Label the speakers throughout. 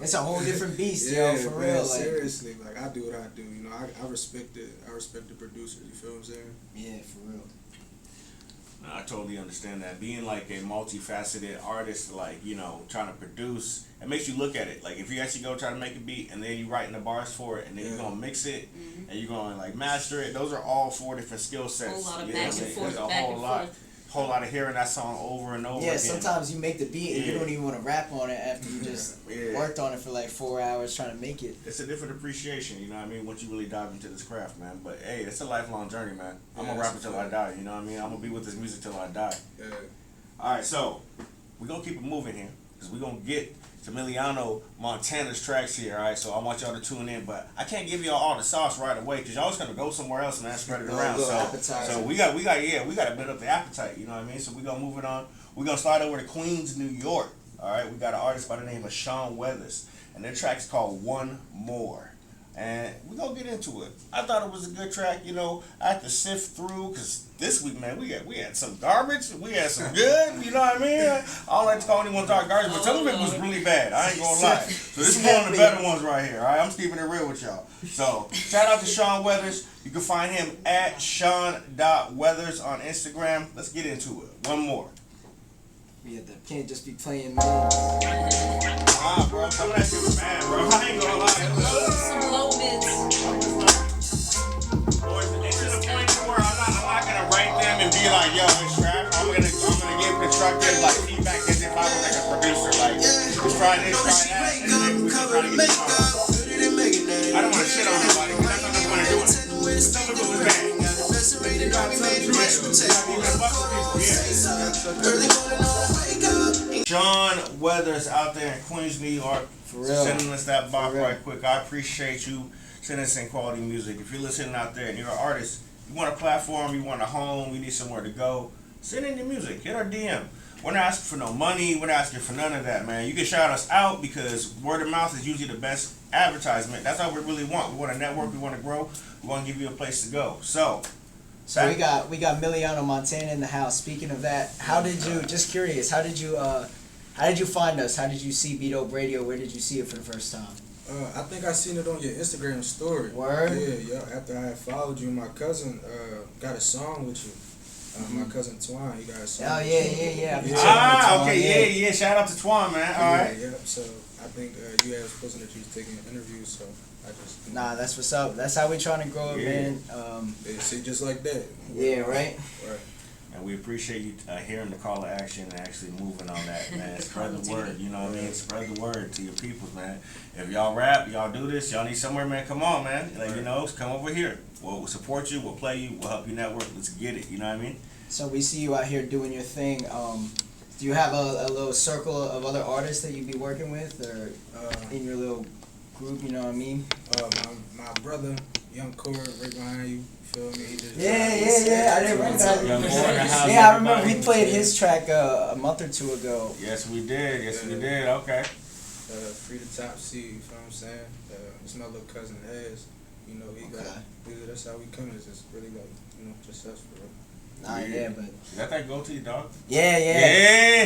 Speaker 1: It's a whole different beast,
Speaker 2: yeah,
Speaker 1: yo, for
Speaker 2: man,
Speaker 1: real. Like,
Speaker 2: seriously, like I do what I do. You know, I respect it. I respect the producers. You feel what I'm saying?
Speaker 1: yeah, for real.
Speaker 3: No, I totally understand that. Being like a multifaceted artist, like, you know, trying to produce, it makes you look at it. Like, if you actually go try to make a beat and then you writing the bars for it and then you're going to mix it and you're going to, like, master it, those are all 4 different skill sets.
Speaker 4: A whole lot of
Speaker 3: you
Speaker 4: back
Speaker 3: know,
Speaker 4: and forth,
Speaker 3: there's a
Speaker 4: back
Speaker 3: whole
Speaker 4: and
Speaker 3: lot.
Speaker 4: forth.
Speaker 3: Whole lot of hearing that song over and over
Speaker 1: Yeah,
Speaker 3: again.
Speaker 1: sometimes you make the beat and you
Speaker 3: Yeah.
Speaker 1: don't even want to rap on it after you just
Speaker 3: Yeah.
Speaker 1: worked on it for like 4 hours trying to make it.
Speaker 3: It's a different appreciation, you know what I mean, once you really dive into this craft, man. But hey, it's a lifelong journey, man. I'm
Speaker 2: Yeah,
Speaker 3: gonna rap
Speaker 2: that's
Speaker 3: until
Speaker 2: a
Speaker 3: I
Speaker 2: fact.
Speaker 3: die, you know what I mean? I'm gonna be with this music till I die.
Speaker 2: Yeah.
Speaker 3: Alright, so we're gonna keep it moving here, because we're gonna get to Milliano Montana's tracks here, alright? So I want y'all to tune in, but I can't give y'all all the sauce right away, because y'all just gonna go somewhere else, man, spread it around. So we gotta build up the appetite, you know what I mean? So we gonna move it on. We're gonna start over to Queens, New York. Alright, we got an artist by the name of Sean Weathers, and their track's called One More. And we're gonna get into it. I thought it was a good track, you know. I had to sift through, because this week, man, we had some garbage, we had some good, you know what I mean? I don't like to call anyone dark garbage, but some of it was really bad. I ain't gonna lie. So this is one of the better ones right here, alright? I'm just keeping it real with y'all. So shout out to Sean Weathers. You can find him at Sean.Weathers on Instagram. Let's get into it. One more.
Speaker 1: Yeah, that can't just be playing, man.
Speaker 3: Ah, bro, some of that shit was bad, bro. I ain't gonna lie.
Speaker 4: Some low mids.
Speaker 3: It's to the point where I'm not gonna rank them and be like, yo, it's trash. I'm gonna give constructive like feedback as if I was like a producer. Like, let's try this, try that, and then we can try to get it. I don't want to shit on nobody because that's not the point of doing it. Some of it was bad. You got Sean Weathers out there in Queens, New York,
Speaker 1: For real.
Speaker 3: sending us that bop
Speaker 1: For real.
Speaker 3: right quick. I appreciate you sending us in quality music. If you're listening out there and you're an artist, you want a platform, you want a home, you need somewhere to go, send in your music. Hit our DM. We're not asking for no money. We're not asking for none of that, man. You can shout us out because word of mouth is usually the best advertisement. That's all we really want. We want to network. We want to grow. We want to give you a place to go. So
Speaker 1: we got Milliano Montana in the house. Speaking of that, how did you? Just curious. How did you find us? How did you see Beat Up Radio? Where did you see it for the first time?
Speaker 2: I think I seen it on your Instagram story.
Speaker 1: Word?
Speaker 2: Yeah. After I had followed you, my cousin got a song with you. My cousin Twan, he got a song.
Speaker 1: Oh yeah.
Speaker 3: Yeah. Shout out to Twan, man. All right.
Speaker 2: Yeah. So I think you had posted that you was taking interviews, so I just.
Speaker 1: Nah, that's what's up. That's how we trying to grow it, man.
Speaker 2: Yeah, see, just like that.
Speaker 1: Yeah, right.
Speaker 2: Right.
Speaker 3: And we appreciate you hearing the call to action and actually moving on that, man. Spread the word, you know what I mean? Spread the word to your people, man. If y'all rap, y'all do this, y'all need somewhere, man, come on, man. Like, you know, come over here. We'll support you, we'll play you, we'll help you network. Let's get it, you know what I mean?
Speaker 1: So we see you out here doing your thing. Do you have a little circle of other artists that you be working with, or in your little group? You know what I mean?
Speaker 2: My brother, Young Core, right behind you. Feel me? He just
Speaker 1: Yeah. I didn't recognize him.
Speaker 3: Young Boy in the house,
Speaker 1: Yeah, I remember
Speaker 3: everybody.
Speaker 1: we played his track a month or two ago.
Speaker 3: Yes, we did. Okay.
Speaker 2: Free the top C. You feel what I'm saying? It's my little cousin Ez. You know, he got. That's how we come. It's just really like, you know, just us for real.
Speaker 1: Nah, yeah, but
Speaker 3: Is that go-to, dog?
Speaker 1: yeah.
Speaker 3: Yeah,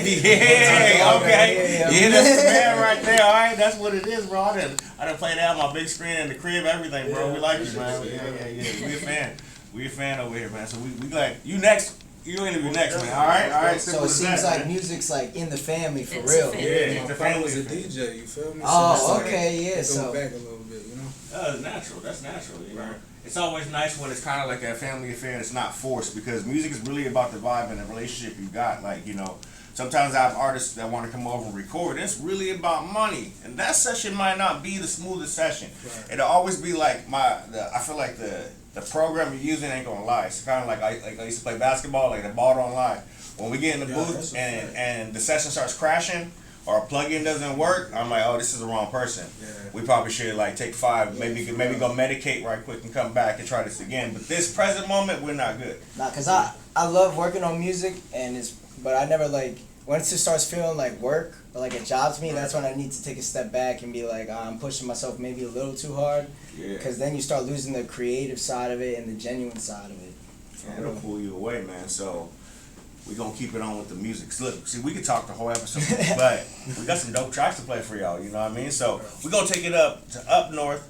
Speaker 3: okay. Yeah, that's the man right there, all right? That's what it is, bro. I done played that on my big screen in the crib, everything, bro. We like you, man. Yeah. We a fan over here, man. So we glad. You next. You interview next, man. All right.
Speaker 1: So it seems like music's like in the family for
Speaker 4: It's
Speaker 1: real.
Speaker 4: a family.
Speaker 3: Yeah,
Speaker 2: My
Speaker 3: the
Speaker 2: father
Speaker 3: family
Speaker 2: was a DJ, you feel me?
Speaker 1: Oh,
Speaker 2: So it's
Speaker 1: okay, yeah.
Speaker 2: Go
Speaker 1: So
Speaker 2: back a little bit, you know?
Speaker 3: That's natural. That's natural, you know. It's always nice when it's kind of like a family affair and it's not forced, because music is really about the vibe and the relationship you got. Like, you know, sometimes I have artists that want to come over and record. It's really about money, and that session might not be the smoothest session.
Speaker 2: Right.
Speaker 3: It'll always be like I feel like the program you're using ain't gonna lie. It's kind of like I used to play basketball, like the ball don't lie. When we get in the booth
Speaker 2: that's a fact.
Speaker 3: and the session starts crashing, or a plug-in doesn't work, I'm like, oh, this is the wrong person.
Speaker 2: Yeah.
Speaker 3: We probably should like take 5, maybe go medicate right quick and come back and try this again. But this present moment, we're not good.
Speaker 1: nah, cause I love working on music but I never like once it starts feeling like work or like a job to me. That's when I need to take a step back and be like, I'm pushing myself maybe a little too hard.
Speaker 3: Yeah.
Speaker 1: Cause then you start losing the creative side of it and the genuine side of it.
Speaker 3: It'll pull you away, man. So we're gonna keep it on with the music. So look, see, we could talk the whole episode, but we got some dope tracks to play for y'all, you know what I mean? So we're gonna take it up north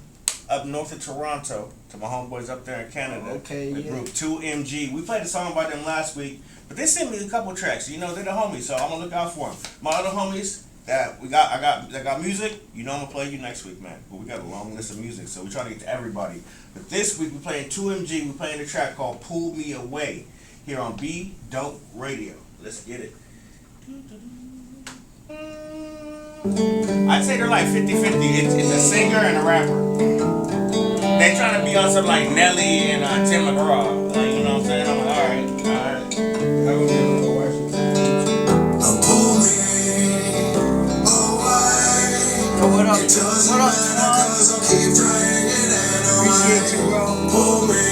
Speaker 3: of Toronto, to my homeboys up there in Canada.
Speaker 1: Okay,
Speaker 3: the
Speaker 1: yeah.
Speaker 3: group 2MG. We played a song by them last week, but they sent me a couple tracks. You know, they're the homies, so I'm gonna look out for them. My other homies that got music, you know I'm gonna play you next week, man. But we got a long list of music, so we're trying to get to everybody. But this week we're playing 2MG. We're playing a track called Pull Me Away here on B Dope Radio. Let's get it. I'd say they're like 50-50. It's a singer and a rapper. They trying to be on something like Nelly and Tim McGraw. Like, you know what I'm saying? I'm like, alright.
Speaker 2: I would be able to watch it.
Speaker 5: Pull me away.
Speaker 1: Yo, what up?
Speaker 5: It doesn't
Speaker 1: What up,
Speaker 5: matter 'cause I'll keep trying it
Speaker 1: Appreciate you, bro.
Speaker 5: Pull me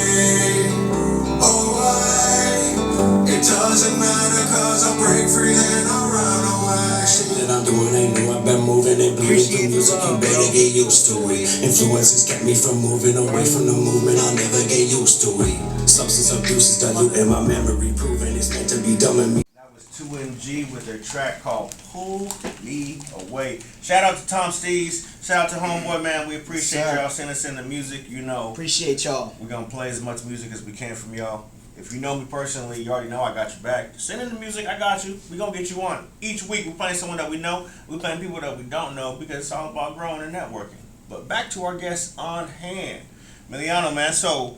Speaker 5: away. It doesn't matter 'cause I'll break free and I'll run away. Shit that I'm doing ain't new. I've been moving and bleeding through music. You better get used to it. Influences kept me from moving away from the movement. I'll never get used to it. Substance abuse is diluting my memory, proving it's meant to be dumb in me.
Speaker 3: That was 2MG with their track called Pull Me Away. Shout out to Tom Steves. Shout out to Homeboy, man. We appreciate
Speaker 1: Sir.
Speaker 3: y'all sending us in the music. You know,
Speaker 1: Appreciate y'all.
Speaker 3: we're going to play as much music as we can from y'all. If you know me personally, you already know I got your back. Send in the music, I got you. We're going to get you on. Each week, we're playing someone that we know. We're playing people that we don't know because it's all about growing and networking. But back to our guests on hand. Milliano, man. So,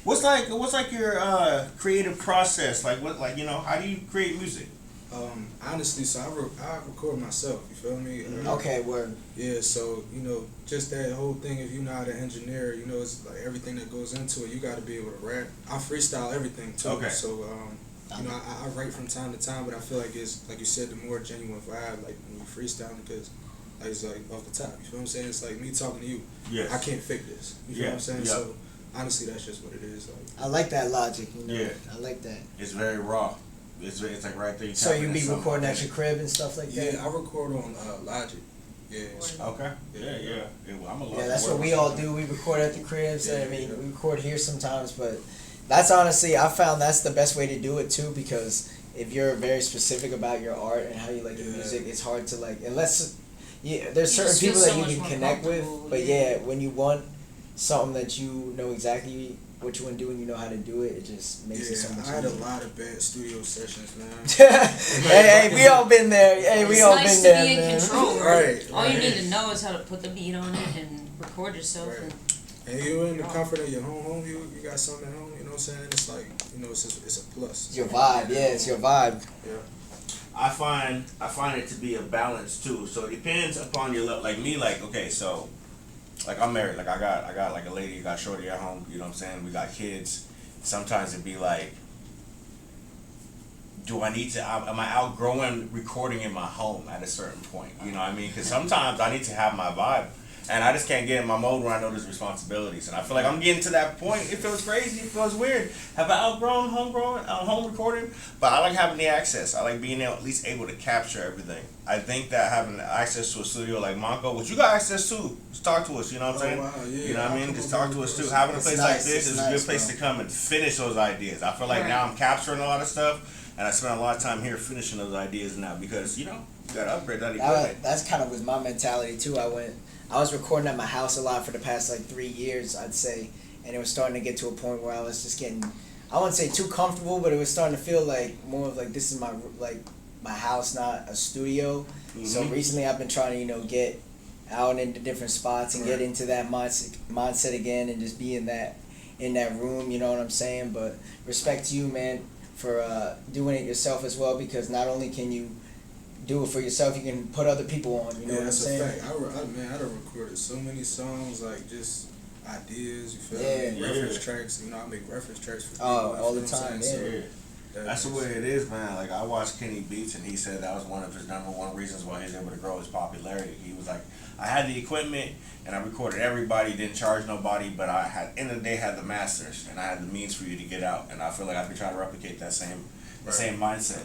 Speaker 3: what's like your creative process? Like, how do you create music?
Speaker 2: Honestly, so I record myself. You feel me?
Speaker 1: Okay, word.
Speaker 2: Yeah, so just that whole thing. If you know how to engineer, it's like everything that goes into it. You got to be able to rap. I freestyle everything too.
Speaker 3: Okay.
Speaker 2: So I write from time to time, but I feel like it's like you said, the more genuine vibe, like when you freestyling, because it's like off the top. You feel what I'm saying? It's like me talking to you.
Speaker 3: Yes.
Speaker 2: I can't fake this. You feel what I'm saying?
Speaker 3: Yeah.
Speaker 2: So honestly, that's just what it is. Like,
Speaker 1: I like that logic.
Speaker 3: Yeah.
Speaker 1: I like that.
Speaker 3: It's very raw. It's like right there.
Speaker 1: So you be recording at your crib and stuff like that?
Speaker 2: yeah, I record on Logic. Yeah.
Speaker 3: Okay. Yeah. I'm a
Speaker 1: Yeah, that's what we all do. We record at the cribs.
Speaker 2: Yeah,
Speaker 1: I mean,
Speaker 2: yeah.
Speaker 1: we record here sometimes, but that's honestly, I found that's the best way to do it too, because if you're very specific about your art and how you like your music, it's hard to unless there's certain
Speaker 4: just feel
Speaker 1: people
Speaker 4: so
Speaker 1: that you
Speaker 4: much
Speaker 1: can
Speaker 4: more
Speaker 1: connect with,
Speaker 4: comfortable,
Speaker 1: but
Speaker 4: yeah.
Speaker 1: when you want something that you know exactly what you want to do and you know how to do it, it just makes it so much
Speaker 2: I had a
Speaker 1: easier.
Speaker 2: lot of bad studio sessions, man.
Speaker 1: hey, we all been there. Hey, we
Speaker 4: It's
Speaker 1: all
Speaker 4: nice
Speaker 1: been
Speaker 4: to
Speaker 1: there,
Speaker 4: be in
Speaker 1: man.
Speaker 4: control, right? All you
Speaker 2: Right.
Speaker 4: need to know is how to put the beat on it and record yourself.
Speaker 2: Right.
Speaker 4: And
Speaker 2: And you in the comfort of your home, you got something at home, you know what I'm saying? It's like, it's a plus.
Speaker 1: It's your vibe, yeah, it's your vibe.
Speaker 2: Yeah.
Speaker 3: I find it to be a balance too. So it depends upon your level. Like me, okay, so like I'm married. Like I got like a lady, got shorty at home. You know what I'm saying? We got kids. Sometimes it'd be like, do I need to? Am I outgrowing recording in my home at a certain point? You know what I mean? Because sometimes I need to have my vibe. And I just can't get in my mode where I know there's responsibilities. And I feel like I'm getting to that point. It feels crazy. It feels weird. Have I outgrown home recording? But I like having the access. I like being at least able to capture everything. I think that having access to a studio like Monco, which you got access to, just talk to us. You know what I'm saying?
Speaker 2: Wow, yeah,
Speaker 3: you know what I mean?
Speaker 2: I'll
Speaker 3: Just
Speaker 2: come
Speaker 3: talk
Speaker 2: over
Speaker 3: to us
Speaker 2: in
Speaker 3: too.
Speaker 2: person.
Speaker 3: Having a
Speaker 1: It's
Speaker 3: place
Speaker 1: nice,
Speaker 3: like this
Speaker 1: it's
Speaker 3: is a
Speaker 1: nice,
Speaker 3: good place
Speaker 1: bro.
Speaker 3: to come and finish those ideas. I feel like now I'm capturing a lot of stuff. And I spend a lot of time here finishing those ideas now because, you got to upgrade that equipment.
Speaker 1: That's kind of was my mentality too. I was recording at my house a lot for the past 3 years, I'd say, and it was starting to get to a point where I was just getting, I wouldn't say too comfortable, but it was starting to feel like more of this is my house, not a studio.
Speaker 3: Mm-hmm.
Speaker 1: So recently I've been trying to get out into different spots and get into that mindset again and just be in that room. You know what I'm saying? But respect to you, man, for doing it yourself as well, because not only can you do it for yourself, you can put other people on. You know what I'm
Speaker 2: that's
Speaker 1: saying?
Speaker 2: a fact. I done recorded so many songs, just ideas. You feel
Speaker 1: Yeah.
Speaker 2: me? Reference tracks. I make reference tracks for people.
Speaker 1: All the
Speaker 2: you feel what I'm
Speaker 1: time,
Speaker 2: saying?
Speaker 3: Yeah.
Speaker 2: So,
Speaker 3: That's the way it is, man. Like, I watched Kenny Beats, and he said that was one of his number one reasons why he was able to grow his popularity. He was like, I had the equipment, and I recorded everybody, didn't charge nobody, but I had, end of the day, had the masters, and I had the means for you to get out. And I feel like I could try to replicate that same mindset.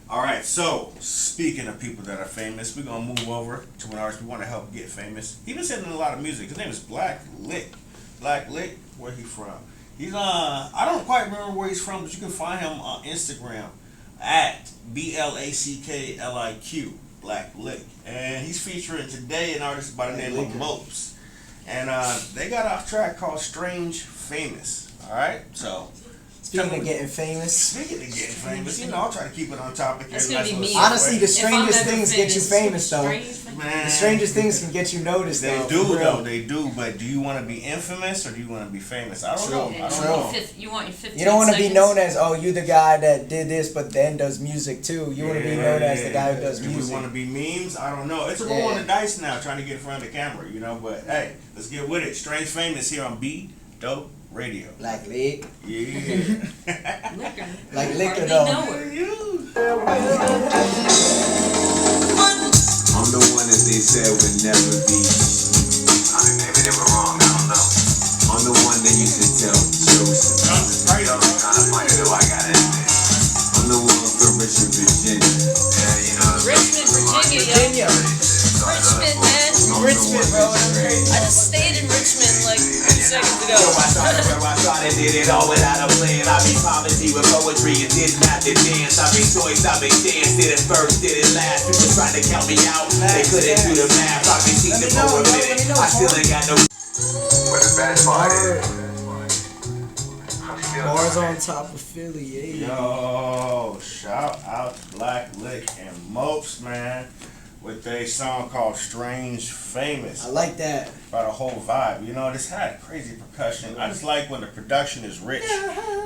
Speaker 3: All right, so speaking of people that are famous, we're gonna move over to an artist we want to help get famous. He's been sending a lot of music. His name is Black Lick. Black Lick, where he from? He's I don't quite remember where he's from, but you can find him on Instagram at BLACKLIQ, Black Lick. And he's featuring today an artist by the name of Mopes. And they got off track called Strange Famous. Alright? So
Speaker 1: Speaking of getting famous.
Speaker 3: Speaking of getting famous, you know, I'll try to keep it on topic.
Speaker 4: That's gonna be me.
Speaker 1: Honestly, the
Speaker 4: If I'm
Speaker 1: strangest
Speaker 4: ever
Speaker 1: things get you famous, though.
Speaker 3: Man,
Speaker 1: The strangest things can get you noticed,
Speaker 3: they
Speaker 1: though.
Speaker 3: do,
Speaker 1: for real.
Speaker 3: though. They do. But do you want to be infamous or do you want to be famous? I don't know.
Speaker 4: Yeah,
Speaker 3: I don't
Speaker 1: True.
Speaker 3: know.
Speaker 4: You want your 15
Speaker 1: You don't want to be
Speaker 4: seconds?
Speaker 1: known as, oh, you the guy that did this, but then does music too. You want to be known as the guy who does
Speaker 3: Do we
Speaker 1: music.
Speaker 3: want to be memes? I don't know. It's a roll on the dice now, trying to get in front of the camera, you know. But hey, let's get with it. Strange Famous here on B Dope Radio.
Speaker 1: Like lick.
Speaker 3: Yeah.
Speaker 4: Liquor.
Speaker 1: Like liquor,
Speaker 4: Hardly
Speaker 1: though.
Speaker 4: know her.
Speaker 5: I'm the one that they said would never be. I mean, maybe they were wrong. I don't know. I'm the one that used to tell jokes.
Speaker 3: Right.
Speaker 5: Kind of funny though. I gotta admit. I'm the one from Richmond, Virginia. Yeah, you know.
Speaker 4: Richmond, Virginia, yo. Richmond, man.
Speaker 1: Richmond, bro.
Speaker 4: I just stayed in Richmond like 2 seconds ago.
Speaker 5: I started, did it all without a plan. I be poverty with poetry and didn't have to dance. I be choice, I be dance. Did it first, did it last. People tried to count me out. They couldn't do the math. I been teaching for a minute. I still ain't got no. But the best part is.
Speaker 1: Bars on top of Philly, yeah.
Speaker 3: Yo, shout out to Black Lick and Mopes, man, with a song called Strange Famous.
Speaker 1: I like that.
Speaker 3: About a whole vibe, you know. This had crazy percussion. I just like when the production is rich,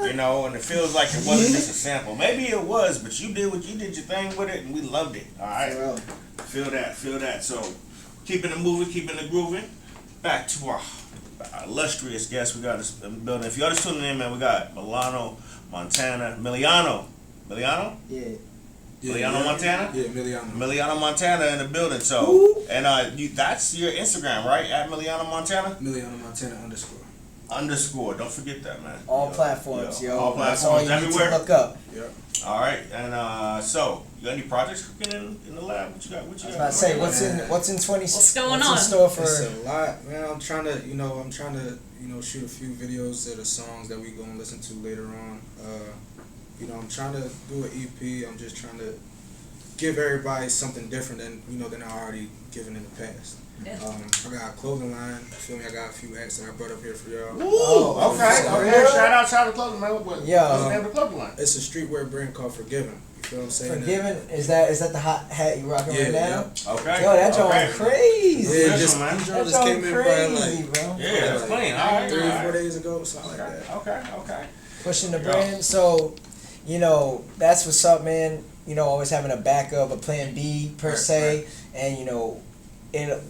Speaker 3: you know, and it feels like it wasn't just a sample. Maybe it was, but you did your thing with it, and we loved it. All right,
Speaker 1: For real.
Speaker 3: feel that. So, keeping it moving, keeping it grooving. Back to our illustrious guest we got in the building. If y'all just tuning in, man, we got Milliano, Montana,
Speaker 1: Yeah.
Speaker 3: Milliano, Montana.
Speaker 2: Yeah, Milliano.
Speaker 3: Milliano, Montana in the building. So, and that's your Instagram, right? At Milliano, Montana.
Speaker 2: Milliano Montana _.
Speaker 3: Don't forget that, man.
Speaker 1: All platforms, yo.
Speaker 3: All
Speaker 1: That's all
Speaker 3: platforms
Speaker 1: you
Speaker 3: everywhere.
Speaker 1: need to look up.
Speaker 2: Yep.
Speaker 3: All right, and so you got any projects cooking in the lab? What you got?
Speaker 1: I was about to say, what's in 20?
Speaker 4: What's going
Speaker 1: what's
Speaker 4: on?
Speaker 1: in store for?
Speaker 2: It's a lot, man. I'm trying to shoot a few videos of the songs that we gonna listen to later on. I'm trying to do an EP. I'm just trying to give everybody something different than I already given in the past.
Speaker 4: Yeah.
Speaker 2: I got a clothing line. You feel me? I got a few hats that I brought up here for y'all.
Speaker 1: Oh,
Speaker 3: Okay.
Speaker 1: yeah.
Speaker 3: Shout out to clothing, man. What's the name of the clothing line?
Speaker 2: It's a streetwear brand called Forgiven. You feel what I'm saying?
Speaker 1: Forgiven? Is that the hot hat you rocking right now?
Speaker 3: Okay.
Speaker 1: Yo, that joint
Speaker 3: okay.
Speaker 1: crazy.
Speaker 2: Yeah,
Speaker 3: Official,
Speaker 2: just,
Speaker 3: man.
Speaker 2: that
Speaker 1: That
Speaker 2: just came
Speaker 1: joint
Speaker 2: in probably
Speaker 1: crazy,
Speaker 2: like
Speaker 1: bro.
Speaker 3: Yeah, it's clean. All right.
Speaker 2: 3 or 4
Speaker 3: all right.
Speaker 2: days ago, something like that.
Speaker 3: Okay.
Speaker 1: Pushing the
Speaker 3: Yeah.
Speaker 1: brand. So, that's what's up, man. Always having a backup, a plan B per se, and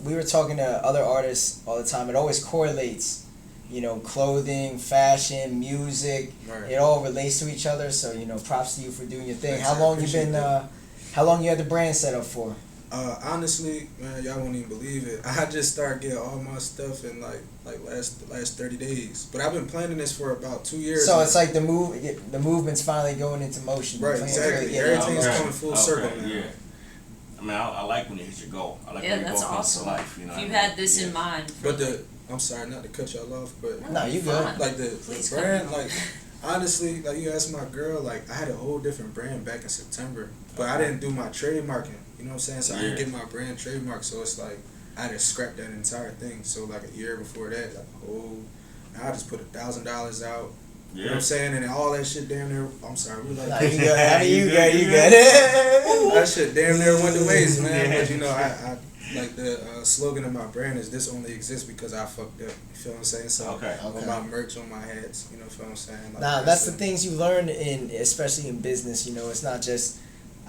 Speaker 1: we were talking to other artists all the time. It always correlates. Clothing, fashion, music.
Speaker 2: Right.
Speaker 1: It all relates to each other. So props to you for doing your thing.
Speaker 2: Thanks,
Speaker 1: How
Speaker 2: I
Speaker 1: long you
Speaker 2: appreciate
Speaker 1: been?
Speaker 2: that.
Speaker 1: How long you had the brand set up for?
Speaker 2: Honestly, man, y'all won't even believe it. I just started getting all my stuff in like last 30 days. But I've been planning this for about 2 years.
Speaker 1: So
Speaker 2: now.
Speaker 1: it's like the movement's finally going into motion.
Speaker 2: Right,
Speaker 1: Plans
Speaker 2: exactly.
Speaker 1: to get
Speaker 2: Everything's
Speaker 1: out.
Speaker 2: coming full circle now.
Speaker 3: Yeah. I mean, I like when you hit your goal. I like
Speaker 4: Yeah,
Speaker 3: when your
Speaker 4: that's
Speaker 3: goal comes
Speaker 4: awesome.
Speaker 3: to life. You know
Speaker 4: If
Speaker 3: what
Speaker 4: you
Speaker 3: I mean?
Speaker 4: had this in mind. for
Speaker 2: But I'm sorry not to cut y'all off, but
Speaker 1: No, you good.
Speaker 4: Fine.
Speaker 2: like the
Speaker 4: Please
Speaker 2: brand,
Speaker 4: come.
Speaker 2: like honestly, like you asked my girl, like I had a whole different brand back in September, but I didn't do my trademarking. You know what I'm saying? So I didn't
Speaker 3: Yeah.
Speaker 2: get my brand trademark. So it's like I had to scrap that entire thing. So like a year before that, I just put $1,000 out. You know what I'm saying? And all that shit damn near. I'm sorry, we like
Speaker 1: Nah, you good. I mean, you good.
Speaker 2: that shit damn near went to waste, man.
Speaker 3: Yeah.
Speaker 2: But I like the slogan of my brand is "This only exists because I fucked up." You feel what I'm saying? So
Speaker 3: Okay.
Speaker 2: on my merch, on my hats, you know what I'm saying? Like,
Speaker 1: Nah, that's the things you learn especially in business. It's not just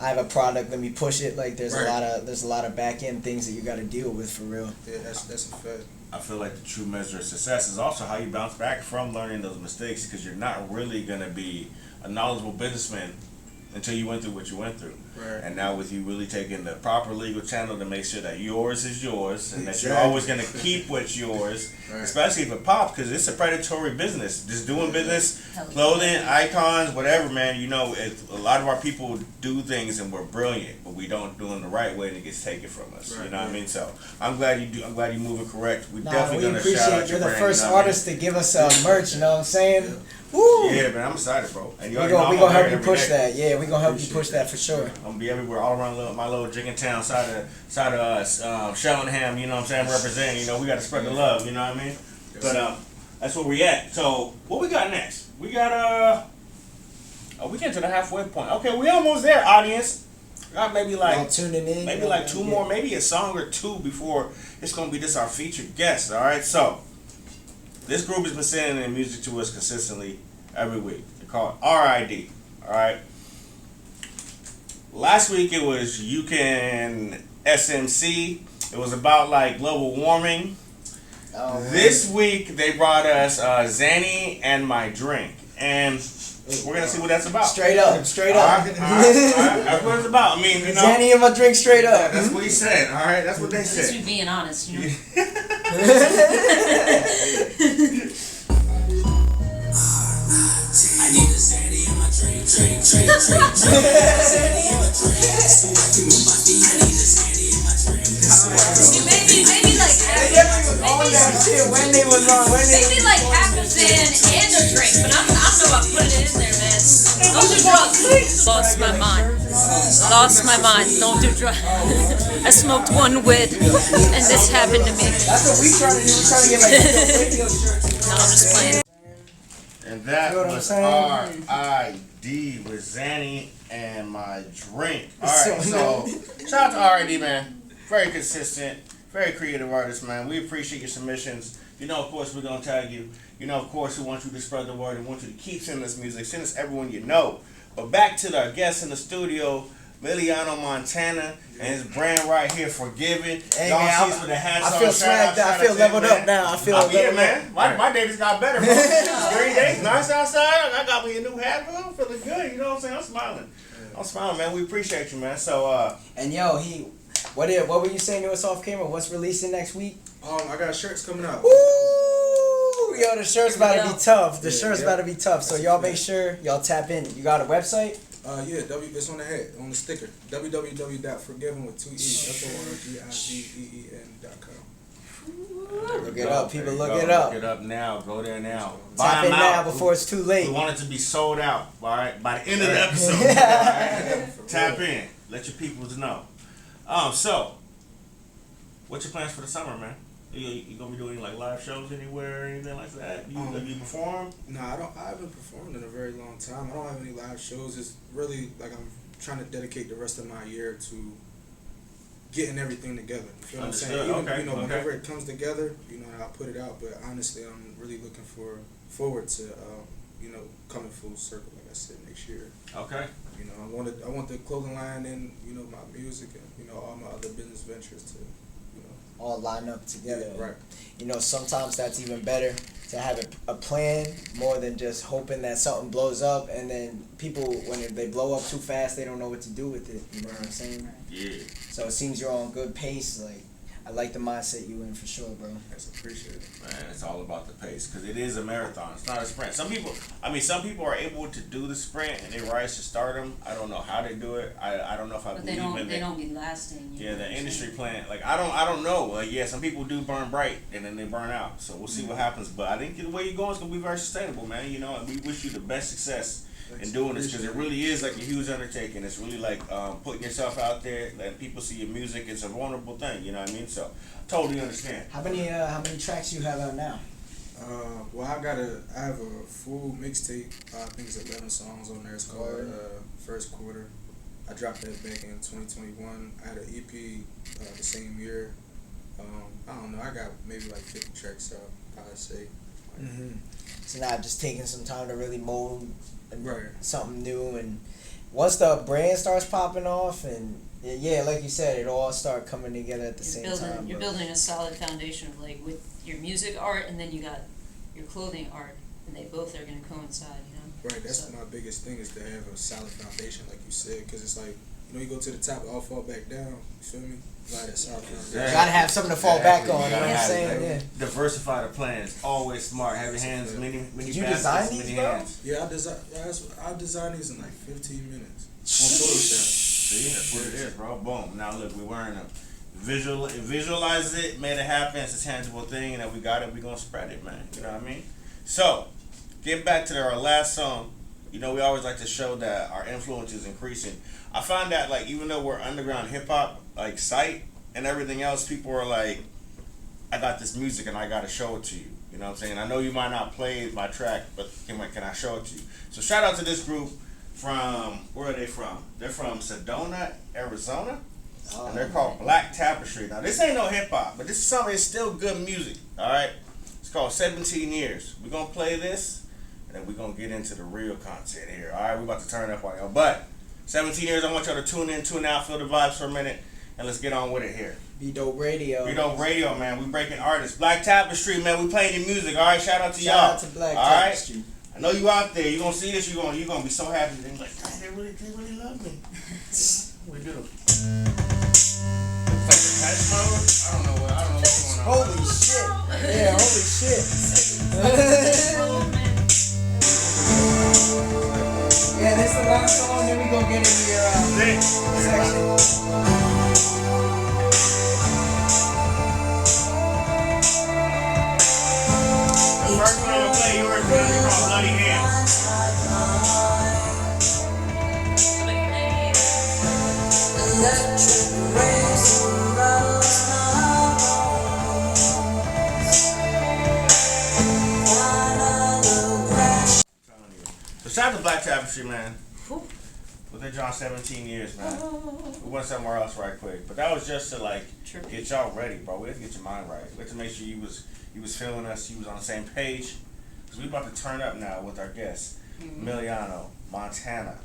Speaker 1: I have a product, let me push it. Like there's
Speaker 2: Right.
Speaker 1: a lot of back end things that you got to deal with for real.
Speaker 2: Yeah, that's a fact.
Speaker 3: I feel like the true measure of success is also how you bounce back from learning those mistakes, because you're not really going to be a knowledgeable businessman until you went through what you went through.
Speaker 2: Right.
Speaker 3: And now with you really taking the proper legal channel to make sure that yours is yours and that you're
Speaker 2: Exactly.
Speaker 3: always going to keep what's yours,
Speaker 2: Right.
Speaker 3: especially if it pops, because it's a predatory business. Just doing business,
Speaker 4: Hell yeah.
Speaker 3: clothing, icons, whatever, man. You know, a lot of our people do things and we're brilliant, but we don't do it the right way and it gets taken from us.
Speaker 2: Right,
Speaker 3: You know what I
Speaker 2: right.
Speaker 3: mean? So I'm glad you do. I'm glad you moving correct. We
Speaker 1: Nah,
Speaker 3: definitely
Speaker 1: we
Speaker 3: gonna
Speaker 1: appreciate
Speaker 3: shout out
Speaker 1: you're
Speaker 3: your
Speaker 1: the
Speaker 3: brand.
Speaker 1: first
Speaker 3: you know what I mean?
Speaker 1: artist to give us merch. You know what I'm saying? Woo!
Speaker 3: Yeah, man, I'm excited, bro. And you
Speaker 1: We
Speaker 3: already know
Speaker 1: gonna
Speaker 3: I'm
Speaker 1: help
Speaker 3: there
Speaker 1: you
Speaker 3: every
Speaker 1: push
Speaker 3: day.
Speaker 1: that. Yeah, we gonna help you
Speaker 2: Appreciate
Speaker 1: push that for sure.
Speaker 3: I'm gonna be everywhere, all around my little drinking town, side of Shellingham. You know what I'm saying? Representing. You know, we gotta spread the love. You know what I mean? But that's where we at. So what we got next? We got we get to the halfway point. Okay, we almost there, audience. Got maybe
Speaker 1: Y'all
Speaker 3: like
Speaker 1: tuning in.
Speaker 3: maybe like two more, maybe a song or two before it's gonna be this our featured guest. All right, so this group has been sending in music to us consistently every week. They're called RID. All right. Last week it was You Can SMC. It was about like global warming.
Speaker 1: Oh,
Speaker 3: This week they brought us Zanny and My Drink, and we're gonna see what that's about.
Speaker 1: straight up, straight
Speaker 3: All
Speaker 1: up.
Speaker 3: right, all right. That's what it's about. I mean, you know,
Speaker 1: Zanny and my drink straight up.
Speaker 3: that's what he said. All right, that's what they
Speaker 4: At least
Speaker 3: said.
Speaker 4: we being honest, you know.
Speaker 5: I need a Zanny in my drink. Zanny in my drink. So I can move my feet. I need a Zanny in my drink.
Speaker 4: Maybe like maybe like half a Zan and a drink, but I don't know about putting it in there, man. Don't do drugs. Lost my mind. Lost my mind. Don't do drugs. I smoked one wit, and this happened to me.
Speaker 1: That's what we trying to do. We're trying to get like
Speaker 4: No, I'm just playing.
Speaker 3: And that
Speaker 1: You know what I'm
Speaker 3: was
Speaker 1: saying?
Speaker 3: RID with Zanny and My Drink. All right,
Speaker 1: So-
Speaker 3: so shout out to RID, man. Very consistent, very creative artist, man. We appreciate your submissions. You know, of course, we're gonna tag you. You know, of course, we want you to spread the word and want you to keep sending us music. Send us everyone you know. But back to our guest in the studio, Milliano, Montana, and his brand right here, Forgiven.
Speaker 1: Hey,
Speaker 3: Y'all
Speaker 1: man,
Speaker 3: see us with the hats
Speaker 1: I
Speaker 3: on.
Speaker 1: feel
Speaker 3: Shout out,
Speaker 1: swagged out. I
Speaker 3: shout
Speaker 1: feel
Speaker 3: out to
Speaker 1: leveled
Speaker 3: him,
Speaker 1: up now. I feel
Speaker 3: yeah,
Speaker 1: leveled
Speaker 3: man.
Speaker 1: up.
Speaker 3: My day just got better, bro. It's green days, nice outside. I got me a new hat, bro. I'm feeling good. You know what I'm saying? I'm smiling. I'm smiling, man. We appreciate you, man. So,
Speaker 1: And yo, what were you saying to us off camera? What's releasing next week?
Speaker 2: I got shirts coming out.
Speaker 1: Woo! Yo, the shirt's about to be tough. The
Speaker 2: Yeah,
Speaker 1: shirt's
Speaker 2: yeah.
Speaker 1: about to be tough. So y'all make sure y'all tap in. You got a website?
Speaker 2: Yeah, it's on the head, on the sticker. www.forgiven with 2 E's, FORGIVEN.com.
Speaker 1: Look it up, people.
Speaker 3: There you
Speaker 1: Look
Speaker 3: go.
Speaker 1: it up.
Speaker 3: Look it up now. Go there now.
Speaker 1: Tap
Speaker 3: Buy
Speaker 1: in
Speaker 3: 'em
Speaker 1: now
Speaker 3: out.
Speaker 1: before it's too
Speaker 3: We
Speaker 1: late.
Speaker 3: want it to be sold out, all right, by the end of the episode. All right? Tap in. Let your peoples know. So, what's your plans for the summer, man? You gonna be doing like live shows anywhere or anything like that? Have you performed?
Speaker 2: No, I haven't performed in a very long time. I don't have any live shows. It's really like I'm trying to dedicate the rest of my year to getting everything together. You feel what I'm saying?
Speaker 3: Understood.
Speaker 2: Even,
Speaker 3: Okay,
Speaker 2: you know,
Speaker 3: okay.
Speaker 2: whenever it comes together, you know, I'll put it out. But honestly, I'm really looking forward to, you know, coming full circle, like I said, next year.
Speaker 3: Okay.
Speaker 2: You know, I want the clothing line and, you know, my music and, you know, all my other business ventures to, you know.
Speaker 1: All line up together.
Speaker 2: Right.
Speaker 1: You know, sometimes that's even better to have a plan more than just hoping that something blows up, and then people, when they blow up too fast, they don't know what to do with it. You know what I'm saying?
Speaker 3: Yeah.
Speaker 1: So it seems you're on good pace. Like, I like the mindset you in for sure, bro.
Speaker 2: That's appreciated.
Speaker 3: Man, it's all about the pace because it is a marathon. It's not a sprint. Some people are able to do the sprint and they rise to stardom. I don't know how they do it. I don't know if I
Speaker 4: But
Speaker 3: believe in
Speaker 4: they don't be lasting. You
Speaker 3: Yeah,
Speaker 4: know
Speaker 3: the
Speaker 4: what I'm
Speaker 3: industry
Speaker 4: saying?
Speaker 3: plan. Like I don't know. Like yeah, some people do burn bright and then they burn out. So we'll see what happens. But I think the way you're going is gonna be very sustainable, man. You know, and we wish you the best success in doing this because it really is like a huge undertaking. It's really like putting yourself out there, letting people see your music. It's a vulnerable thing. You know what I mean? So totally understand.
Speaker 1: How many tracks you have out now?
Speaker 2: Well, I have a full mixtape. I think it's 11 songs on there. It's called First Quarter. I dropped that back in 2021. I had an EP the same year. I don't know. I got maybe like 50 tracks out, I'd say.
Speaker 1: So now just taking some time to really mold
Speaker 2: Right.
Speaker 1: something new, and once the brand starts popping off, and yeah, like you said, it all start coming together at the same time.
Speaker 4: You're
Speaker 1: but-
Speaker 4: building a solid foundation of like with your music art, and then you got your clothing art, and they both are going to coincide. You know.
Speaker 2: Right, that's
Speaker 4: So-
Speaker 2: my biggest thing is to have a solid foundation, like you said, because it's like you go to the top, all fall back down. You feel me? Like that sound.
Speaker 1: You gotta have something to fall back on. You know what I'm saying?
Speaker 3: Like,
Speaker 1: Yeah.
Speaker 3: Diversify the plans. Always smart. Have your hands many
Speaker 1: Did you design
Speaker 3: baskets,
Speaker 1: these,
Speaker 3: many
Speaker 1: bro?
Speaker 3: hands.
Speaker 2: Yeah, I designed these in like 15 minutes.
Speaker 3: See, that's what it is, bro. Boom. Now look, we're wearing them. Visualize it, made it happen. It's a tangible thing, and if we got it, we gonna spread it, man. You know what I mean? So, getting back to our last song. We always like to show that our influence is increasing. I find that, like, even though we're underground hip hop, like, site and everything else, people are like, I got this music and I gotta show it to you. You know what I'm saying? I know you might not play my track, but can I show it to you? So shout out to this group from, where are they from? They're from Sedona, Arizona. And they're called Black Tapestry. Now this ain't no hip hop, but this is something that's still good music. Alright? It's called 17 Years. We're gonna play this, and then we're gonna get into the real content here. Alright, we're about to turn up on y'all. But 17 Years, I want y'all to tune in, tune out, feel the vibes for a minute, and let's get on with it here.
Speaker 1: Be Dope Radio.
Speaker 3: Be Dope Radio, man. We breaking artists. Black Tapestry, man. We playing your music. Alright, shout out to y'all.
Speaker 1: Shout out to Black Tapestry.
Speaker 3: I know you out there. You gonna see this. You gonna be so happy. They're like, God, they really love me. We do. Like the patch mode? I don't know what's going on.
Speaker 1: Holy shit. Yeah, holy shit. Yeah, this is the last song, then we gonna get into your section.
Speaker 3: The first one I'm gonna play, you heard me called Bloody Hands. So shout out to Black Tapestry, man. With their John 17 Years, man. We went somewhere else right quick. But that was just to, like, get y'all ready, bro. We had to get your mind right. We had to make sure you was feeling us, you was on the same page. Because we about to turn up now with our guest, Milliano, Montana.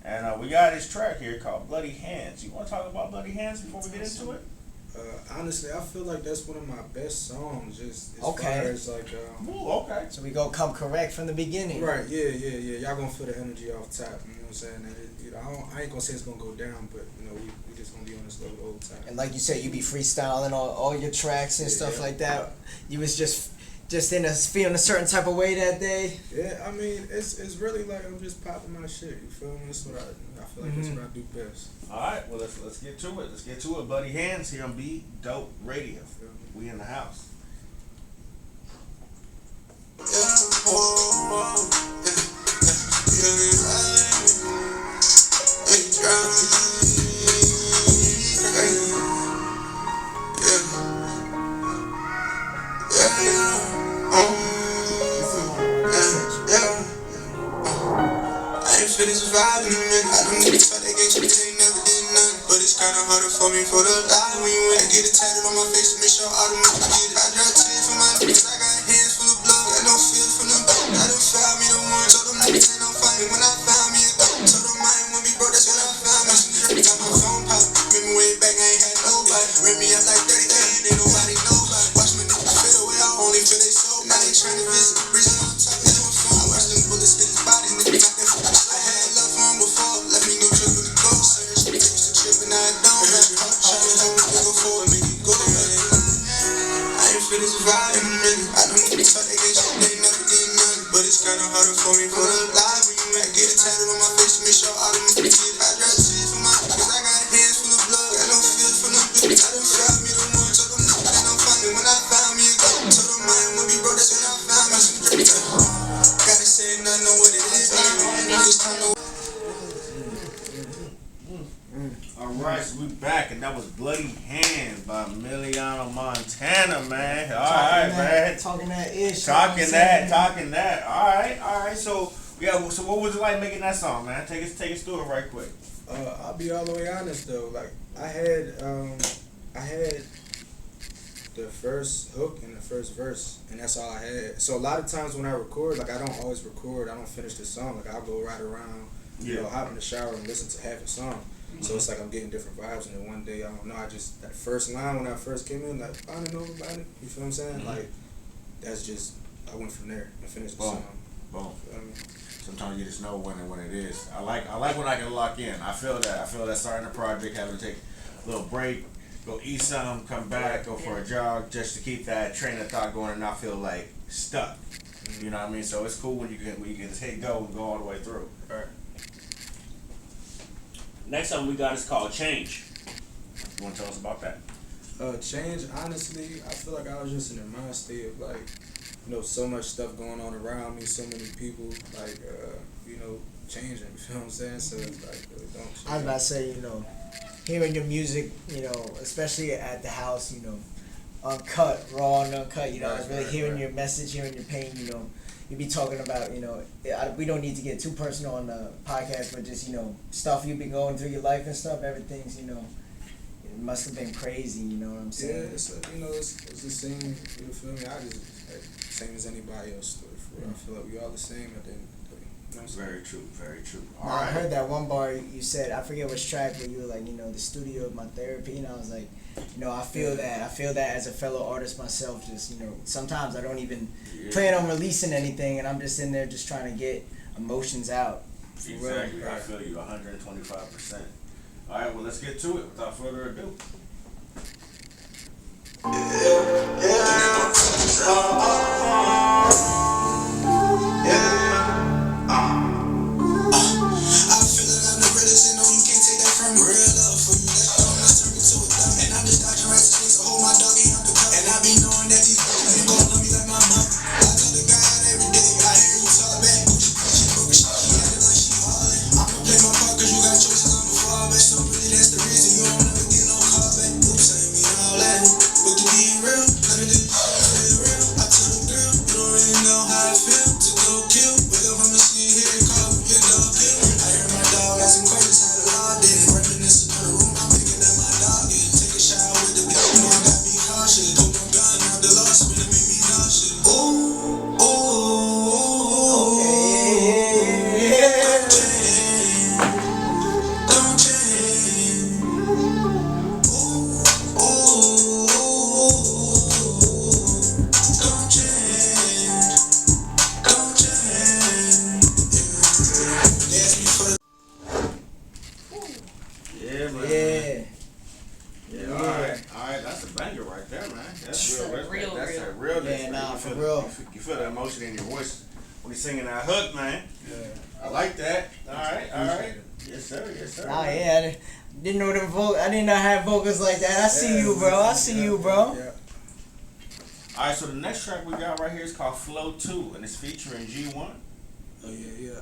Speaker 3: And we got his track here called Bloody Hands. You want to talk about Bloody Hands before we get into it?
Speaker 2: Honestly, I feel like that's one of my best songs. Just as
Speaker 1: Okay.
Speaker 2: far as like,
Speaker 3: Ooh, okay.
Speaker 1: So we gonna come correct from the beginning.
Speaker 2: right? Yeah. Y'all gonna feel the energy off top. You know what I'm saying? And I ain't gonna say it's gonna go down, but we just gonna be on this level the whole time.
Speaker 1: And like you said, you be freestyling all your tracks and stuff like that. You was just feeling a certain type of way that day.
Speaker 2: Yeah, I mean, it's really like I'm just popping my shit. You feel me? That's what I feel like that's what I do best.
Speaker 3: All right, well, let's get to it. Let's get to it. Bloody Hands here on Be Dope Radio. We in the house.
Speaker 5: For me for the lie when you ain't get it tatted on my face to make sure all the niggas get it. I drop 10 for my niggas, I got hands full of blood, got no feel for them. I done found me the one, told them niggas ain't no fighting. When I found me a gun, told them I ain't wanna be broke, that's when I found me. Some drip, got my phone pop, remember way back I ain't had nobody. Ran me up like 30 grand, ain't nobody nobody. Watch my niggas fade away, I only feel they soul. Now they tryna visit, reason I'm talking to my phone. I watch them bullets hit his body, niggas got that phone. I had love for him before, left me no trip with the ghost. They used to trip and I don't. This ride in a minute. I don't need to talk, they get shit, they never did nothing. But it's kinda harder for me for the live when you ain't get it tatted on my face to make sure all the niggas get it. I drop 10 for my niggas, I got hands full of blood, got no feel for them bitches. I done found me the one, told them niggas ain't no fighting. When I found me a gun, told them I ain't wanna be broke, that's when I found me some drip. Gotta say nothing, know what it is, it's time to.
Speaker 3: Alright, so we back, and that was Bloody Hands by Milliano, Montana, man. Alright, man.
Speaker 1: Talking that ish.
Speaker 3: Talking that. Alright. So what was it like making that song, man? Take us through it right quick.
Speaker 2: I'll be all the way honest though. Like I had the first hook and the first verse, and that's all I had. So a lot of times when I record, like I don't always record. I don't finish the song. Like I'll go right around, hop in the shower and listen to half a song. So it's like I'm getting different vibes, and then one day, I don't know, that first line when I first came in, like, I don't know about it, you feel what I'm saying? Like, that's just, I went from there and finished the song.
Speaker 3: Boom.
Speaker 2: You know what I mean?
Speaker 3: sometimes you just know when it is. I like when I can lock in. I feel that starting a project, having to take a little break, go eat some, come back, go for a jog, just to keep that train of thought going and not feel like stuck. You know what I mean? So it's cool when you can just hit go and go all the way through.
Speaker 2: Right.
Speaker 3: Next one we got is called Change. You want to tell us about that?
Speaker 2: Change, honestly, I feel like I was just in a mind state of like, so much stuff going on around me, so many people, like, changing, you feel what I'm saying? So it's like, don't change.
Speaker 1: I was about to say, hearing your music, especially at the house, uncut, raw and uncut, really hearing your message, hearing your pain, you be talking about, we don't need to get too personal on the podcast, but just, stuff you've been going through your life and stuff, everything's, it must have been crazy, you know what I'm saying?
Speaker 2: Yeah, it's the same, you feel me? I just, same as anybody else story for real. I feel like we all the same at the end of the day. You know what I'm saying?
Speaker 3: Very true, very true.
Speaker 1: I heard that one bar you said, I forget which track, but you were like, the studio of my therapy, and I was like, I feel that as a fellow artist myself, just, sometimes I don't even plan on releasing anything, and I'm just in there just trying to get emotions out.
Speaker 3: Exactly, I feel you 125%. All right, well, let's get to it without further ado. You feel the emotion in your voice when you're singing that hook, man. Yeah. I like that. All right. Yes, sir.
Speaker 1: Oh, yeah. I didn't know I did not have vocals like that. I see you, bro.
Speaker 2: Yeah.
Speaker 3: All right, so the next track we got right here is called Flow 2, and it's featuring G1.
Speaker 2: Oh, yeah.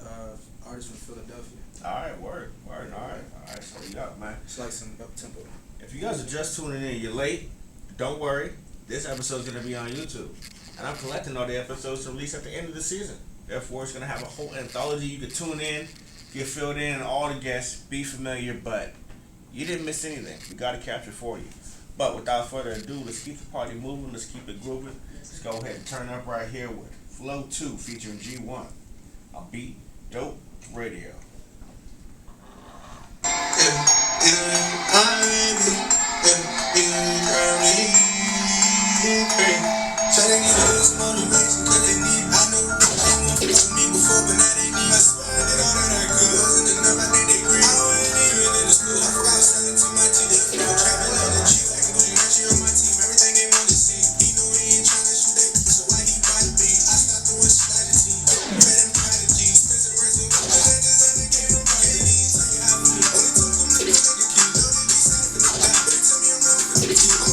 Speaker 2: Artist from Philadelphia.
Speaker 3: All right, word. All right, so you got, man.
Speaker 2: It's like some up-tempo.
Speaker 3: If you guys are just tuning in, you're late, don't worry. This episode's going to be on YouTube. And I'm collecting all the episodes to release at the end of the season. Therefore, it's going to have a whole anthology. You can tune in, get filled in, and all the guests, be familiar, but you didn't miss anything. We got to capture for you. But without further ado, let's keep the party moving. Let's keep it grooving. Let's go ahead and turn up right here with Flow 2 featuring G1 on Beat Dope Radio.
Speaker 5: Try to get us motivation, cause they need, I know they want me before, but now they need. I swear I did all that I could, wasn't enough, I think they agree. I wasn't even in the school, I forgot selling to my team. No trapping on the G, like a bougie, now she on my team. Everything they want to see, he know he ain't trying to shoot that, so why he buy the beat? I stopped the one slide the team, red and prodigy, Spencer Person, but I just had to get them parties. Tell you how I feel, only took them niggas like a key, know they be sad for the guy, but they tell me I'm wrong for the team.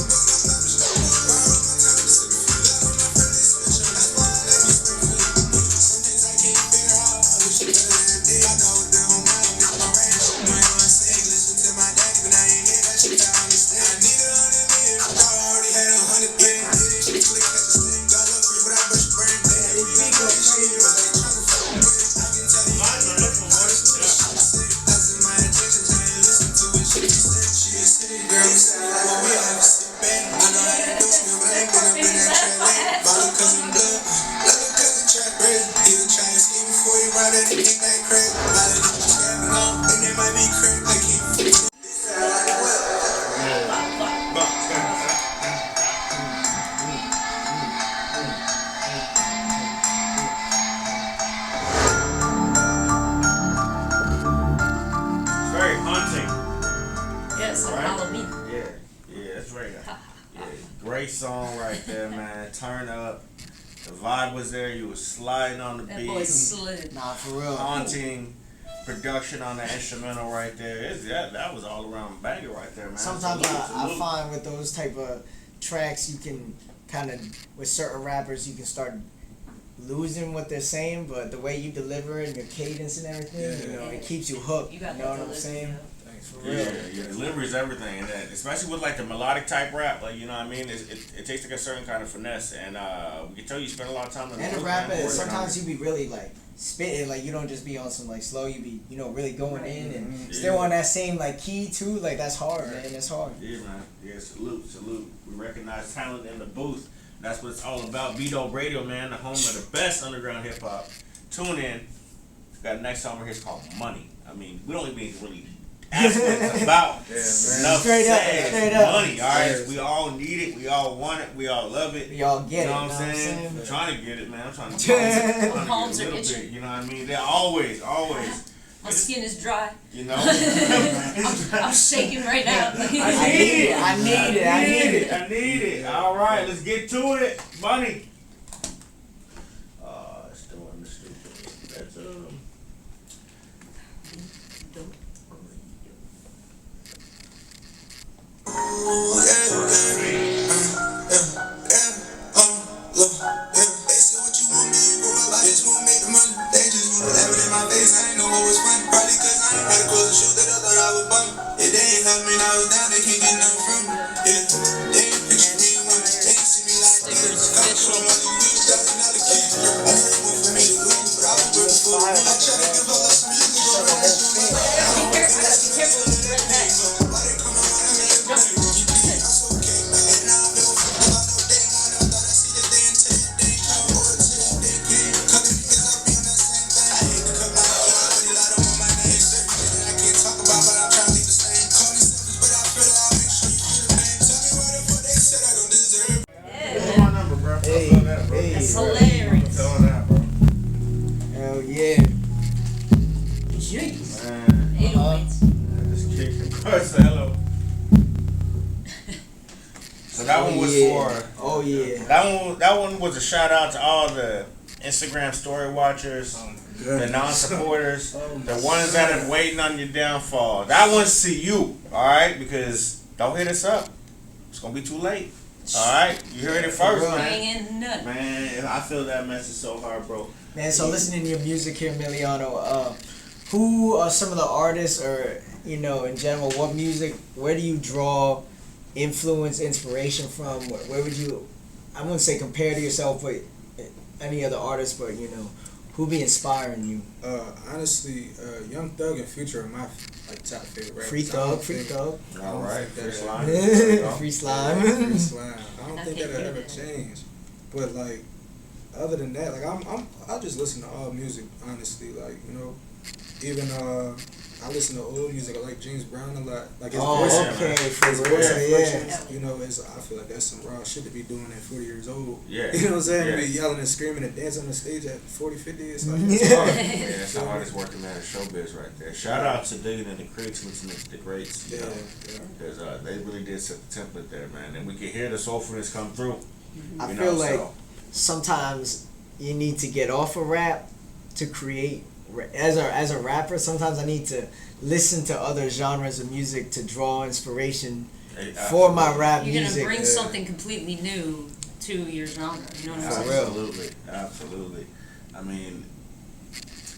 Speaker 3: right there, man. Turn up. The vibe was there. You was sliding on the
Speaker 4: That
Speaker 3: beat.
Speaker 4: boy slid.
Speaker 1: Nah, for real.
Speaker 3: Haunting production on the instrumental right there. That was all around banger right there, man.
Speaker 1: Sometimes I
Speaker 3: Salute.
Speaker 1: find with those type of tracks, you can kind of, with certain rappers, you can start losing what they're saying, but the way you deliver it and your cadence and everything, you know, it keeps you hooked.
Speaker 4: You got
Speaker 1: know
Speaker 4: that
Speaker 1: what I'm
Speaker 4: delivery,
Speaker 1: saying?
Speaker 4: yeah.
Speaker 2: Thanks.
Speaker 1: For
Speaker 3: Yeah,
Speaker 1: real.
Speaker 3: yeah, delivery is everything, and that, especially with like the melodic type rap, like you know what I mean. It takes like a certain kind of finesse, and we can tell you spend a lot of time in the
Speaker 1: And the
Speaker 3: booth,
Speaker 1: rapper,
Speaker 3: man, working on
Speaker 1: sometimes
Speaker 3: it.
Speaker 1: you be really like spitting, like you don't just be on some like slow, you be, you know, really going in and
Speaker 3: Mhm.
Speaker 1: still
Speaker 3: Yeah.
Speaker 1: on that same like key too, like that's hard, man, it's hard.
Speaker 3: Yeah, man. Yeah, salute. We recognize talent in the booth. That's what it's all about. B-Dope Radio, man, the home of the best underground hip hop. Tune in. Got a next song right here. It's called Money. I mean, we don't even really ask what it's about.
Speaker 2: Yeah, man.
Speaker 3: Enough
Speaker 1: Straight up,
Speaker 3: said.
Speaker 1: straight up.
Speaker 3: Money, all right.
Speaker 2: Yes.
Speaker 3: We all need it. We all want it. We all love it.
Speaker 1: We all get
Speaker 3: You know
Speaker 1: it,
Speaker 3: what I'm saying? I'm trying to get it, man. I'm trying to get
Speaker 4: My palms
Speaker 3: a
Speaker 4: are
Speaker 3: little
Speaker 4: itching.
Speaker 3: bit. You know what I mean? They're always.
Speaker 4: My skin is dry.
Speaker 3: You know.
Speaker 4: I'm shaking right now.
Speaker 1: I need it.
Speaker 3: I need it. All right, let's get to it. Money. It's doing the stupid. That's
Speaker 5: They said what you want me for my life, just wanna make the money. They just wanna laugh in my face, I ain't know what was funny. Probably cause I ain't had to close the shoes, they thought I was bummy. If they ain't help me and I was down, they can't get nothing from me. Yeah, they ain't picture me when they ain't see me like this. Coming from all these weeks, that's another kid. I didn't want for me to lose, but I was working for it. I tried to give up like some years ago, but that's what I
Speaker 4: Be careful with the red bag.
Speaker 5: why they come around and make money. That's okay, man. And now I know if I know they want them, thought I see that they ain't take they ain't come over to them, they can't. Cause the niggas I be on that same thing. I hate to cut my own, but they lie, don't want my name. Certain shit that I can't talk about, but I'm trying to leave the same. Call me selfish, but I feel I'll make sure you feel the pain. Tell me why the fuck they said I don't deserve.
Speaker 3: What's my number, bro?
Speaker 1: Hey,
Speaker 3: Throw that, bro.
Speaker 1: hey.
Speaker 4: That's hilarious.
Speaker 3: Throw that, bro.
Speaker 1: Hell yeah.
Speaker 4: Jeez.
Speaker 3: Man,
Speaker 4: 808s.
Speaker 3: I just kicked him. Say hello. So that one was for.
Speaker 1: Oh yeah.
Speaker 3: That one was a shout out to all the Instagram story watchers, the non-supporters, the ones that are waiting on your downfall. That one's to you, all right? Because don't hit us up. It's gonna be too late. All right, you heard it first,
Speaker 1: real.
Speaker 3: man.
Speaker 4: Hanging nut.
Speaker 3: Man, I feel that message so hard, bro.
Speaker 1: Man, so listening to your music here, Milliano, who are some of the artists, or you know, in general, what music? Where do you draw influence, inspiration from? Where would you? I wouldn't say compare to yourself, but any other artist, but you know, who be inspiring you?
Speaker 2: Honestly, Young Thug and Future are my like top favorite rappers.
Speaker 1: Free
Speaker 2: I don't
Speaker 1: Thug, Free
Speaker 2: think-
Speaker 1: Thug,
Speaker 3: All right,
Speaker 2: think
Speaker 3: free
Speaker 2: that-
Speaker 3: slime. There you go.
Speaker 1: Free
Speaker 2: Free
Speaker 1: Slime.
Speaker 2: Slime. I don't
Speaker 4: I
Speaker 2: think
Speaker 4: can't
Speaker 2: that'll
Speaker 4: hear
Speaker 2: ever
Speaker 4: that.
Speaker 2: change. But like, other than that, like I just listen to all music. Honestly, like you know, even I listen to old music. I like James Brown a lot. Like his
Speaker 1: Oh,
Speaker 2: voice,
Speaker 1: okay,
Speaker 2: his
Speaker 1: for
Speaker 2: voice
Speaker 1: real, yeah.
Speaker 2: inflections, you know, I feel like that's some raw shit to be doing at 40 years old.
Speaker 3: Yeah.
Speaker 2: You know what I'm saying?
Speaker 3: Yeah.
Speaker 2: To be yelling and screaming and dancing on the stage at 40, 50, it's like,
Speaker 1: Yeah.
Speaker 2: it's hard.
Speaker 3: Yeah, that's the hardest working man in showbiz right there. Shout out to Digging in the Creeks, listening to the greats. You
Speaker 2: Yeah,
Speaker 3: know,
Speaker 2: yeah.
Speaker 3: because they really did set the template there, man, and we can hear the soulfulness come through.
Speaker 1: I
Speaker 3: You
Speaker 1: feel
Speaker 3: know,
Speaker 1: like
Speaker 3: so.
Speaker 1: sometimes you need to get off of rap to create. As a rapper, sometimes I need to listen to other genres of music to draw inspiration
Speaker 3: Hey,
Speaker 1: for my rap
Speaker 4: You're
Speaker 1: music.
Speaker 4: gonna bring something completely new to your genre. You know what I'm saying?
Speaker 1: For real.
Speaker 3: Absolutely, absolutely. I mean,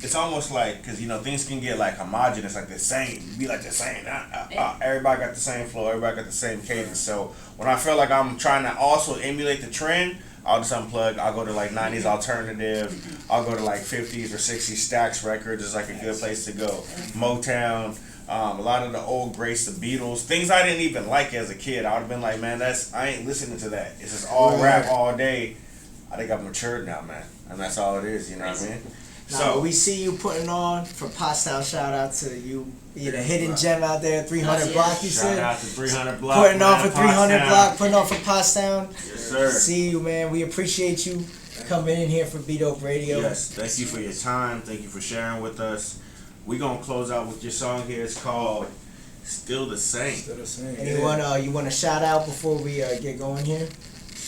Speaker 3: it's almost like, because you know things can get like homogenous, like the same, be like the same. Everybody got the same flow, everybody got the same cadence. So when I feel like I'm trying to also emulate the trend, I'll just unplug. I'll go to like 90s alternative. I'll go to like 50s or 60s Stax records. Is like a good place to go. Motown. A lot of the old greats, the Beatles, things I didn't even like as a kid. I would have been like, man, I ain't listening to that. It's just all rap all day. I think I've matured now, man, and that's all it is. You know what I mean?
Speaker 1: So we see you putting on for Postown. Shout out to you, being a hidden gem out there. 300
Speaker 4: yeah.
Speaker 1: block, you
Speaker 3: Shout
Speaker 1: said.
Speaker 3: out to 300 block.
Speaker 1: Putting on
Speaker 3: man,
Speaker 1: for 300
Speaker 3: Pottstown.
Speaker 1: block, putting on for Postown.
Speaker 3: Yes, sir.
Speaker 1: See you, man. We appreciate you coming in here for B-Dope Radio.
Speaker 3: Yes, thank you for your time. Thank you for sharing with us. We're gonna close out with your song here. It's called "Still the Same."
Speaker 2: Still the same.
Speaker 1: Anyone you want to shout out before we get going here?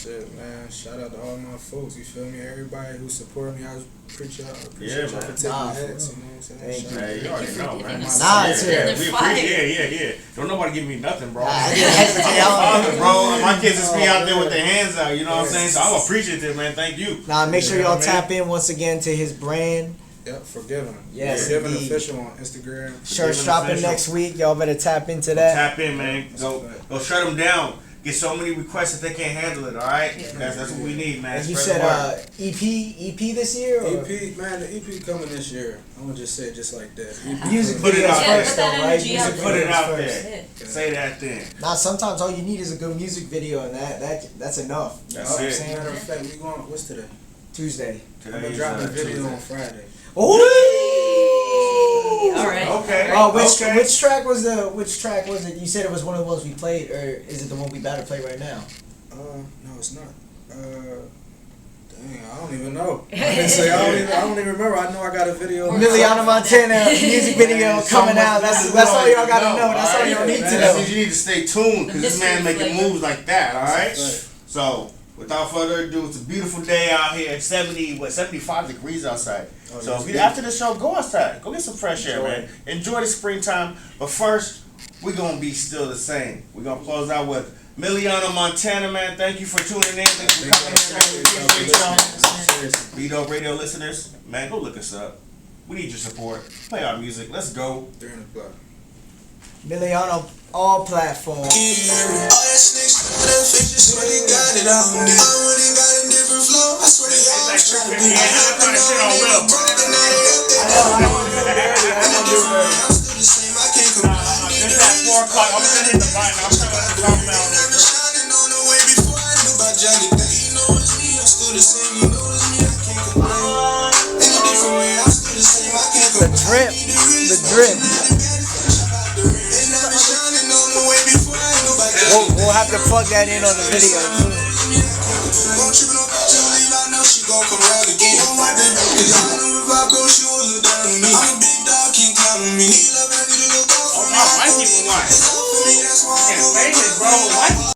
Speaker 2: Shit, man. Shout out to all my folks. You feel me? Everybody who support me. I appreciate y'all. I appreciate y'all for taking
Speaker 1: Nah,
Speaker 2: heads. You know what I'm saying?
Speaker 1: Thank you.
Speaker 3: Hey, you already know, man.
Speaker 1: Nah, it's here.
Speaker 3: We appreciate. Yeah. Don't nobody give me nothing, bro.
Speaker 1: I didn't hesitate.
Speaker 3: Father, bro. My kids just be out there with their hands out. You know what I'm saying? So I'm appreciative, man. Thank you.
Speaker 1: Nah, make sure y'all
Speaker 3: man.
Speaker 1: tap in once again to his brand.
Speaker 2: Yep, Forgiven.
Speaker 1: Yes,
Speaker 2: Forgiven
Speaker 1: indeed.
Speaker 2: official on Instagram.
Speaker 1: Shirts dropping
Speaker 3: official.
Speaker 1: next week. Y'all better tap into that.
Speaker 3: Tap in, man. Go shut them down. Get so many requests that they can't handle it. All right, that's what we need, man.
Speaker 1: And you
Speaker 3: Spread
Speaker 1: said
Speaker 3: the word.
Speaker 1: EP this year? Or?
Speaker 2: EP, man, the EP coming this year. I'm gonna just say it just like that. EP
Speaker 1: Music
Speaker 3: Put it
Speaker 1: videos
Speaker 3: out
Speaker 1: first,
Speaker 4: there.
Speaker 1: though,
Speaker 4: Put that
Speaker 1: right?
Speaker 4: energy
Speaker 1: Music
Speaker 4: out
Speaker 3: Put it
Speaker 1: videos
Speaker 3: out
Speaker 1: first.
Speaker 3: there. Say that then.
Speaker 1: Nah, sometimes all you need is a good music video, and that's enough.
Speaker 3: That's
Speaker 1: you know what I'm
Speaker 3: it.
Speaker 1: saying?
Speaker 2: Matter of fact, we going. What's today?
Speaker 1: Tuesday.
Speaker 2: I'm gonna
Speaker 3: Today's,
Speaker 2: drop the video
Speaker 3: Tuesday.
Speaker 2: on Friday.
Speaker 1: Ooh!
Speaker 4: All right.
Speaker 3: Okay.
Speaker 1: Oh,
Speaker 3: Okay.
Speaker 1: which track was it? You said it was one of the ones we played, or is it the one we about to play right now?
Speaker 2: No, it's not. Dang, I don't even know. I don't even remember. I know I got a video.
Speaker 1: Milliano Montana music video coming out. That's all y'all gotta know. That's all y'all need to
Speaker 3: That
Speaker 1: know.
Speaker 3: means you need to stay tuned because this man making moves like that. All right.
Speaker 2: Right.
Speaker 3: So without further ado, it's a beautiful day out here. 75 degrees outside.
Speaker 2: Oh,
Speaker 3: So
Speaker 2: that's
Speaker 3: if you,
Speaker 2: good.
Speaker 3: after the show, go outside. Go get some fresh air, man. Enjoy the springtime. But first, we're going to be still the same. We're going to close out with Milliano Montana, man. Thank you for tuning in. Thanks for coming in, man. We appreciate y'all. B-Dope Radio listeners, man, go look us up. We need your support. Play our music. Let's go.
Speaker 2: 3 o'clock.
Speaker 1: Milliano, all platforms.
Speaker 5: All that snakes, that fiction, swear they got it on me. I would've got a different flow. I swear they always try to be.
Speaker 3: I'm trying to shit on Will.
Speaker 5: I'm still the same, I can't compare.
Speaker 3: It's at 4 o'clock. I'm gonna hit the button. I'm trying to talk now.
Speaker 5: I'm shining on the way before I knew about Johnny. You know it's me, I'm still the same. You know it's me, I can't complain. In a different way, I'm still the same, I can't
Speaker 1: The
Speaker 5: complain.
Speaker 1: drip, the drip. We'll have to plug that in on the video too.
Speaker 3: Oh, my wife even won. Can't fake it, bro.